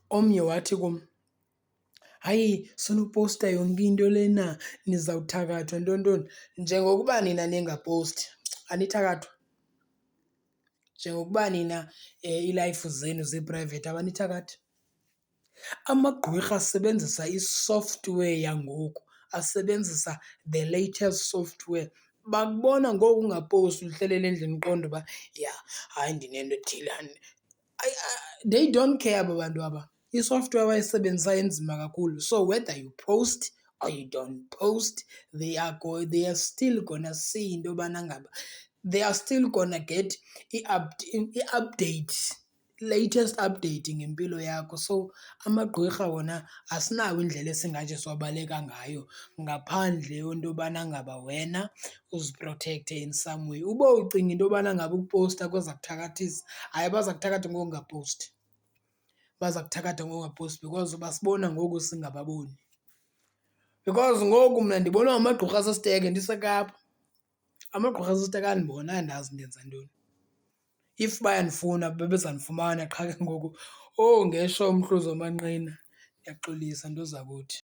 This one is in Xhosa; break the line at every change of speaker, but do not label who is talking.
Omnye wathi kum, hayi sunupowusta yonke into lena nizawuthakathwa ntontoni. Njengokuba nina ningapowusti, anithakathwa? Njengokuba nina iilayisi zenu ziphrayivethi abanithakathi? Amagqwirha asebenzisa i-software yangoku, asebenzisa the latest software. Bakubona ngoku ungapowusti uhlelele endlini uqonda uba yha hayi ndinento ethile . They don't care aba bantu aba. I-software abayisebenzisayo inzima kakhulu. So whether you post or you don't post, they are still gonna see into yobana ngaba they are still gonna get i-update, latest update ngempilo yakho. So amagqwirha wona asinayo indlela esingathi siwabaleka ngayo ngaphandle yento yobana ngaba wena uziprotekthe in some way. Uba ucinga into yobana ngaba ukupowusta kuza kuthakathisa, hayi baza kuthakatha ngoku ungapowusti. Baza kuthakatha ngoku ungapowusti because basibona ngoku singababoni. Because ngoku mna ndibonwa ngamagqirha asesiteke ndiseKapa. Amagqirha asesiteke andibona andazi ndenza ntoni. If bayandifuna bebezandifumana qha ke ngoku, owu ngeshwa umhluzi wamanqina. Ndiyaxolisa nto zakuthi.